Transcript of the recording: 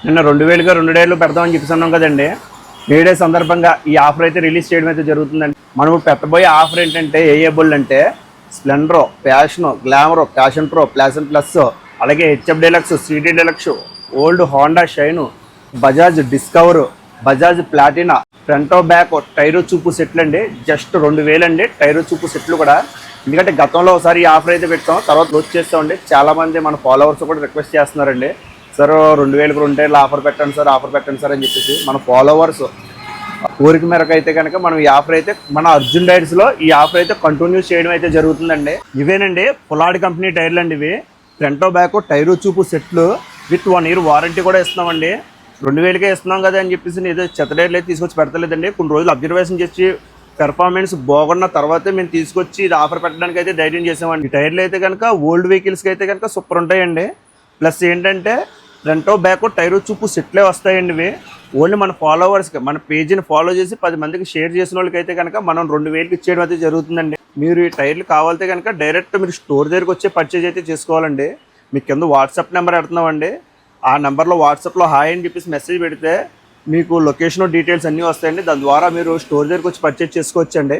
నిన్న 2000గా 2 డేలు పెడదామని చెప్తున్నాం కదండి. మే డే సందర్భంగా ఈ ఆఫర్ అయితే రిలీజ్ చేయడం అయితే జరుగుతుందండి. మనం పెట్టబోయే ఆఫర్ ఏంటంటే ఏబుల్ అంటే Splendor, Passion, Glamour, Passion Pro, Passion Plus, అలాగే HF Deluxe, City Deluxe, old Honda Shine, Bajaj Discover, Bajaj Platina, front or back tyre చూపు సెట్లు అండి. జస్ట్ 2000 అండి టైరు చూపు సెట్లు కూడా. ఎందుకంటే గతంలో ఒకసారి ఈ ఆఫర్ అయితే పెట్టాం, తర్వాత క్లోజ్ చేస్తామండి. చాలామంది మన ఫాలోవర్స్ కూడా రిక్వెస్ట్ చేస్తున్నారండి, సార్ 2000కి 2 డేలు ఆఫర్ పెట్టండి సార్, ఆఫర్ పెట్టండి సార్ అని చెప్పేసి. మన ఫాలోవర్స్ కోరిక మేరకు అయితే కనుక మనం ఈ ఆఫర్ అయితే మన అర్జున్ టైర్స్లో ఈ ఆఫర్ అయితే కంటిన్యూ చేయడం అయితే జరుగుతుందండి. ఇవేనండి పొలాడి కంపెనీ టైర్లు అండి. ఇవి ఫ్రంటో బ్యాక్ టైరు చూపు సెట్లు విత్ 1 ఇయర్ వారంటీ కూడా ఇస్తున్నామండి. 2000కే ఇస్తున్నాం కదా అని చెప్పేసి ఏదో చెత్త టైర్లు అయితే తీసుకొచ్చి పెడతలేదండి. కొన్ని రోజులు అబ్జర్వేషన్ చేసి పెర్ఫార్మెన్స్ బాగున్న తర్వాతే మేము తీసుకొచ్చి ఇది ఆఫర్ పెట్టడానికి అయితే ధైర్యం చేసామండి. ఈ టైర్లు అయితే కనుక ఓల్డ్ వెహికల్స్కి అయితే కనుక సూపర్ ఉంటాయండి. ప్లస్ ఏంటంటే ఫ్రంటో బ్యాక్ టైరు చూపు సెట్లే వస్తాయండి. ఇవి ఓన్లీ మన ఫాలోవర్స్కి, మన పేజీని ఫాలో చేసి 10 మందికి షేర్ చేసిన వాళ్ళకి అయితే కనుక మనం 2000కి ఇచ్చేయడం అయితే జరుగుతుందండి. మీరు ఈ టైర్లు కావాలితే కనుక డైరెక్ట్ మీరు స్టోర్ దగ్గరికి వచ్చి పర్చేజ్ అయితే చేసుకోవాలండి. మీకు కింద వాట్సాప్ నెంబర్ పెడుతున్నామండి. ఆ నెంబర్లో వాట్సాప్లో హాయ్ అని చెప్పేసి మెసేజ్ పెడితే మీకు లొకేషన్ డీటెయిల్స్ అన్నీ వస్తాయండి. దాని ద్వారా మీరు స్టోర్ దగ్గరికి వచ్చి పర్చేజ్ చేసుకోవచ్చండి.